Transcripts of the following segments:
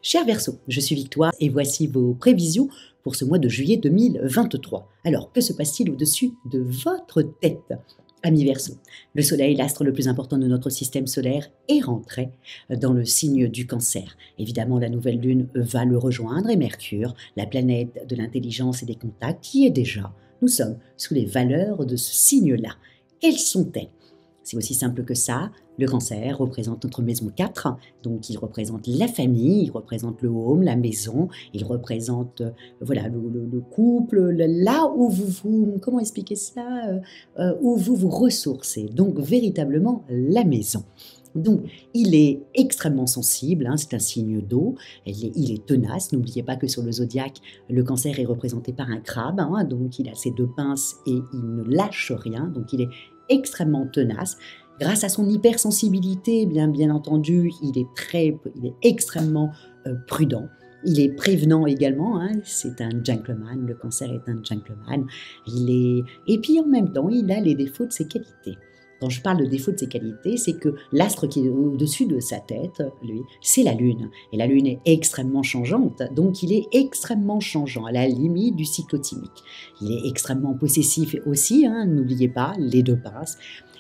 Cher Verseau, je suis Victoire et voici vos prévisions pour ce mois de juillet 2023. Alors, que se passe-t-il au-dessus de votre tête? Ami Verseau, le Soleil, l'astre le plus important de notre système solaire, est rentré dans le signe du Cancer. Évidemment, la nouvelle lune va le rejoindre et Mercure, la planète de l'intelligence et des contacts, y est déjà. Nous sommes sous les valeurs de ce signe-là. Quelles sont-elles? C'est aussi simple que ça. Le Cancer représente notre maison 4, donc il représente la famille, il représente le home, la maison, il représente voilà, le couple, là où vous comment expliquer ça, où vous vous ressourcez, donc véritablement la maison. Donc, il est extrêmement sensible, hein, c'est un signe d'eau, il est tenace. N'oubliez pas que sur le zodiaque, le Cancer est représenté par un crabe, hein, donc il a ses deux pinces et il ne lâche rien, donc il est extrêmement tenace. Grâce à son hypersensibilité, bien entendu, il est extrêmement prudent. Il est prévenant également, hein, c'est un gentleman, le Cancer est un gentleman. Et puis en même temps, il a les défauts de ses qualités. Quand je parle de défaut de ses qualités, c'est que l'astre qui est au-dessus de sa tête, lui, c'est la Lune. Et la Lune est extrêmement changeante, donc il est extrêmement changeant, à la limite du cyclotimique. Il est extrêmement possessif aussi, hein, n'oubliez pas, les deux pinces.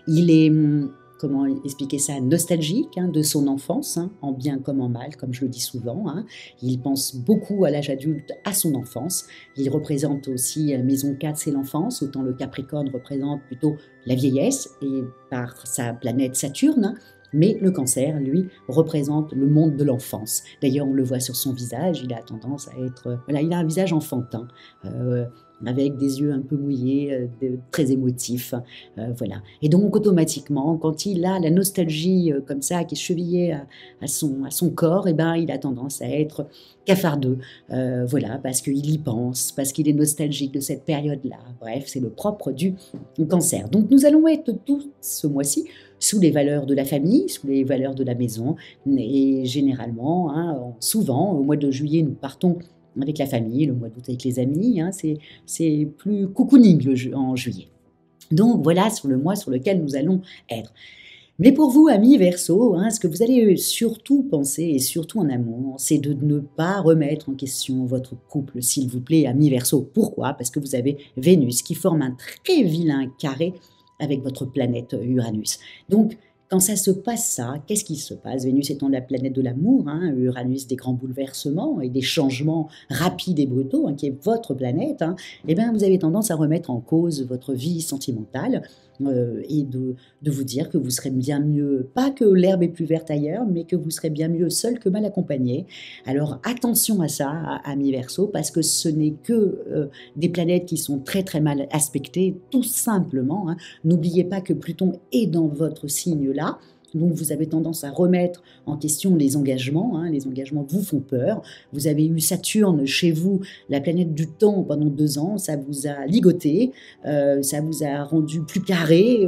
Il est, comment expliquer ça, nostalgique, hein, de son enfance, hein, en bien comme en mal, comme je le dis souvent. Hein. Il pense beaucoup à l'âge adulte, à son enfance. Il représente aussi, maison 4, c'est l'enfance, autant le Capricorne représente plutôt la vieillesse, et par sa planète Saturne, hein. Mais le Cancer, lui, représente le monde de l'enfance. D'ailleurs, on le voit sur son visage, il a tendance à être... Voilà, il a un visage enfantin, avec des yeux un peu mouillés, très émotifs. Voilà. Et donc, automatiquement, quand il a la nostalgie comme ça, qui est chevillée à son corps, eh ben, il a tendance à être cafardeux. Voilà, parce qu'il y pense, parce qu'il est nostalgique de cette période-là. Bref, c'est le propre du Cancer. Donc, nous allons être tous ce mois-ci sous les valeurs de la famille, sous les valeurs de la maison. Et généralement, hein, souvent, au mois de juillet, nous partons avec la famille, le mois d'août avec les amis. Hein, c'est plus cocooning en juillet. Donc voilà sur le mois sur lequel nous allons être. Mais pour vous, amis Verseau, hein, ce que vous allez surtout penser, et surtout en amour, c'est de ne pas remettre en question votre couple, s'il vous plaît, amis Verseau. Pourquoi? Parce que vous avez Vénus qui forme un très vilain carré avec votre planète Uranus. Donc, quand ça se passe ça, qu'est-ce qui se passe? Vénus étant la planète de l'amour, hein, Uranus des grands bouleversements et des changements rapides et brutaux, hein, qui est votre planète, hein, eh bien, vous avez tendance à remettre en cause votre vie sentimentale et de vous dire que vous serez bien mieux, pas que l'herbe est plus verte ailleurs, mais que vous serez bien mieux seul que mal accompagné. Alors attention à ça, amis Verseau, parce que ce n'est que des planètes qui sont très très mal aspectées, tout simplement. Hein. N'oubliez pas que Pluton est dans votre signe-là. Donc vous avez tendance à remettre en question les engagements. Hein. Les engagements vous font peur. Vous avez eu Saturne chez vous, la planète du temps, pendant 2 ans. Ça vous a ligoté, ça vous a rendu plus carré.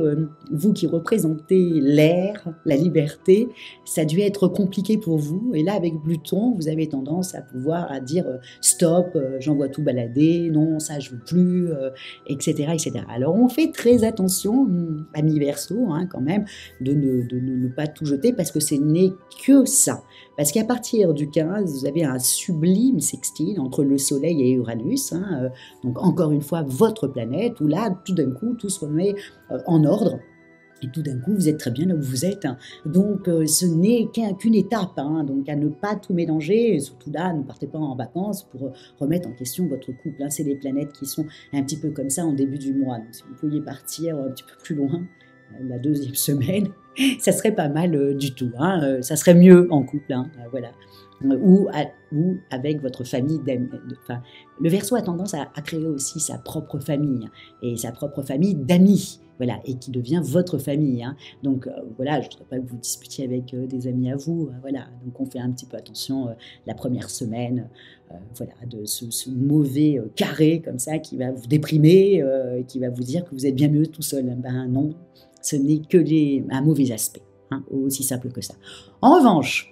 Vous qui représentez l'air, la liberté, ça a dû être compliqué pour vous. Et là, avec Pluton, vous avez tendance à pouvoir dire stop, j'envoie tout balader, non, ça je veux plus, etc., etc. Alors on fait très attention, amis Verseau, hein, quand même, de ne pas tout jeter, parce que ce n'est que ça. Parce qu'à partir du 15, vous avez un sublime sextile entre le Soleil et Uranus, hein, donc encore une fois, votre planète, où là, tout d'un coup, tout se remet en ordre. Et tout d'un coup, vous êtes très bien là où vous êtes. Hein. Donc, ce n'est qu'une étape. Hein. Donc, à ne pas tout mélanger. Et surtout là, ne partez pas en vacances pour remettre en question votre couple. Hein. C'est des planètes qui sont un petit peu comme ça en début du mois. Donc, si vous pouviez partir un petit peu plus loin, la 2e semaine, ça serait pas mal du tout. Hein. Ça serait mieux en couple. Hein. Voilà. Ou avec votre famille d'amis. Enfin, le Verseau a tendance à créer aussi sa propre famille et sa propre famille d'amis. Voilà, et qui devient votre famille. Hein. Donc voilà, je ne voudrais pas que vous disputiez avec des amis à vous. Voilà, donc on fait un petit peu attention la première semaine, voilà, de ce mauvais carré comme ça qui va vous déprimer, qui va vous dire que vous êtes bien mieux tout seul. Ben non, ce n'est que un mauvais aspect, hein, aussi simple que ça. En revanche,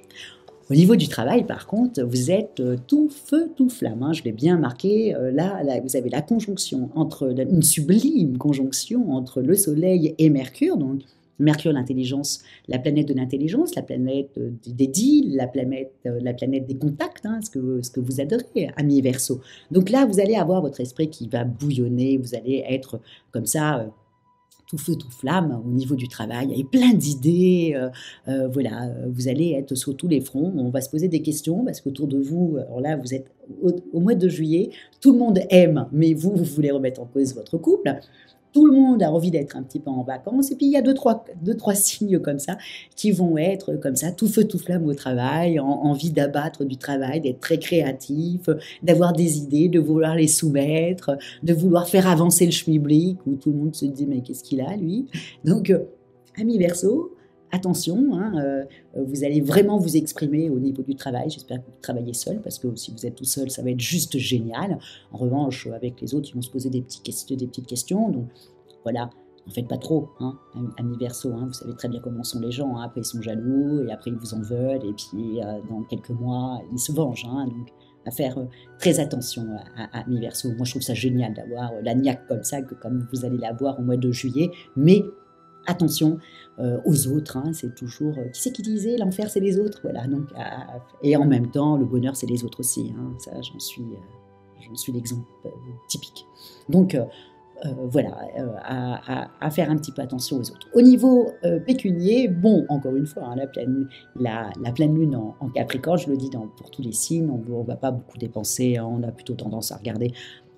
au niveau du travail, par contre, vous êtes tout feu, tout flamme. Hein, je l'ai bien marqué. Là, vous avez la conjonction une sublime conjonction entre le Soleil et Mercure. Donc, Mercure, l'intelligence, la planète de l'intelligence, la planète des deals, la planète des contacts, hein, ce que vous adorez, amis Verseau. Donc là, vous allez avoir votre esprit qui va bouillonner, vous allez être comme ça, tout feu, tout flamme au niveau du travail, avec plein d'idées, voilà, vous allez être sur tous les fronts, on va se poser des questions parce qu'autour de vous, alors là, vous êtes au mois de juillet, tout le monde aime, mais vous, vous voulez remettre en cause votre couple. Tout le monde a envie d'être un petit peu en vacances. Et puis, il y a deux, trois signes comme ça qui vont être comme ça, tout feu, tout flamme au travail, envie d'abattre du travail, d'être très créatif, d'avoir des idées, de vouloir les soumettre, de vouloir faire avancer le schmilblick, où tout le monde se dit, mais qu'est-ce qu'il a, lui? Donc, amis Verseau, attention, hein, vous allez vraiment vous exprimer au niveau du travail. J'espère que vous travaillez seul, parce que si vous êtes tout seul, ça va être juste génial. En revanche, avec les autres, ils vont se poser des petites questions. Donc voilà, n'en faites pas trop, hein, amis Verseau. Hein, vous savez très bien comment sont les gens. Hein, après, ils sont jaloux, et après, ils vous en veulent. Et puis, dans quelques mois, ils se vengent. Hein, donc, à faire très attention à amis Verseau. Moi, je trouve ça génial d'avoir la niaque comme ça, que comme vous allez l'avoir au mois de juillet. Mais attention aux autres, hein, c'est toujours... qui c'est qui disait l'enfer c'est les autres, voilà. Donc, et en même temps, le bonheur c'est les autres aussi. Hein, ça, j'en suis l'exemple typique. Donc, voilà, à faire un petit peu attention aux autres. Au niveau pécunier, bon, encore une fois, hein, la pleine lune en Capricorne, je le dis pour tous les signes, on ne va pas beaucoup dépenser, hein, on a plutôt tendance à regarder,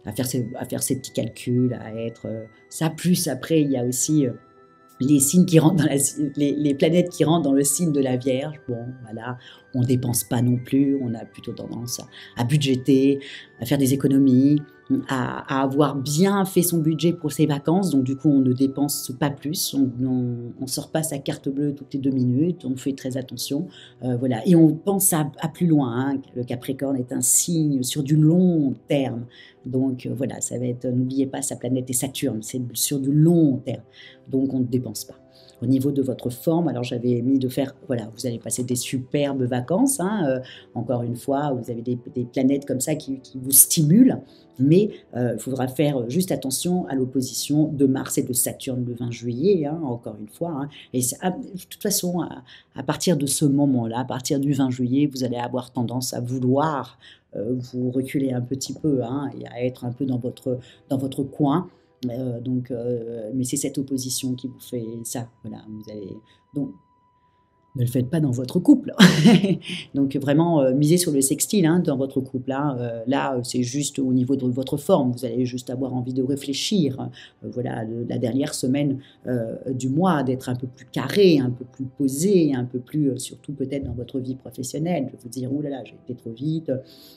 à faire ses petits calculs, à être... ça, plus après, il y a aussi... les signes qui rentrent les planètes qui rentrent dans le signe de la Vierge, bon, voilà, on ne dépense pas non plus, on a plutôt tendance à budgéter, à faire des économies, à avoir bien fait son budget pour ses vacances, donc du coup on ne dépense pas plus, on ne sort pas sa carte bleue toutes les 2 minutes, on fait très attention, voilà, et on pense à plus loin, hein. Le Capricorne est un signe sur du long terme, donc voilà, ça va être, n'oubliez pas, sa planète est Saturne, c'est sur du long terme, donc on ne dépense pas. Au niveau de votre forme, alors j'avais mis de faire, voilà, vous allez passer des superbes vacances, hein, encore une fois, vous avez des planètes comme ça qui vous stimulent, mais il faudra faire juste attention à l'opposition de Mars et de Saturne le 20 juillet, hein, encore une fois, hein, et de toute façon, à partir de ce moment-là, à partir du 20 juillet, vous allez avoir tendance à vouloir vous reculer un petit peu, hein, et à être un peu dans votre coin. Mais c'est cette opposition qui vous fait ça. Voilà, vous allez donc ne le faites pas dans votre couple. Donc vraiment, misez sur le sextile, hein, dans votre couple. Hein. Là, c'est juste au niveau de votre forme. Vous allez juste avoir envie de réfléchir. Voilà, la dernière semaine du mois, d'être un peu plus carré, un peu plus posé, un peu plus, surtout peut-être dans votre vie professionnelle, de vous dire, oh là là, j'ai été trop vite,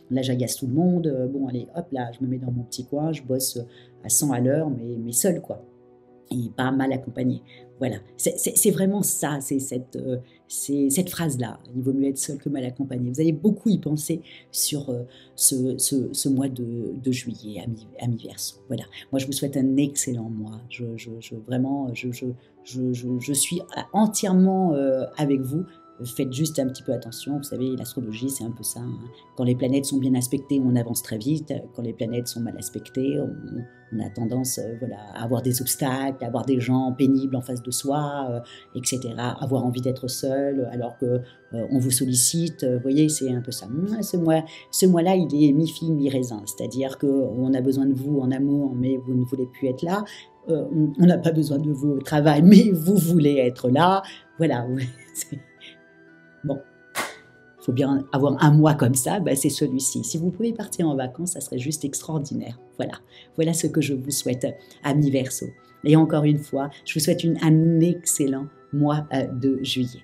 là j'agace tout le monde, bon allez, hop là, je me mets dans mon petit coin, je bosse à 100 à l'heure, mais seul, quoi. Et pas mal accompagné. Voilà, c'est vraiment ça, c'est cette phrase-là. Il vaut mieux être seul que mal accompagné. Vous allez beaucoup y penser sur ce mois de juillet, amis Verseau. Voilà, moi je vous souhaite un excellent mois. Vraiment, je suis entièrement avec vous. Faites juste un petit peu attention, vous savez, l'astrologie c'est un peu ça, hein. Quand les planètes sont bien aspectées, on avance très vite, quand les planètes sont mal aspectées, on a tendance voilà, à avoir des obstacles, à avoir des gens pénibles en face de soi, etc., avoir envie d'être seul alors que on vous sollicite, vous voyez, c'est un peu ça. Ce mois-là, il est mi-figue, mi-raisin, c'est-à-dire qu'on a besoin de vous en amour, mais vous ne voulez plus être là, on n'a pas besoin de vous au travail, mais vous voulez être là, voilà, bon, il faut bien avoir un mois comme ça, ben c'est celui-ci. Si vous pouvez partir en vacances, ça serait juste extraordinaire. Voilà ce que je vous souhaite, amis Verseau. Et encore une fois, je vous souhaite un excellent mois de juillet.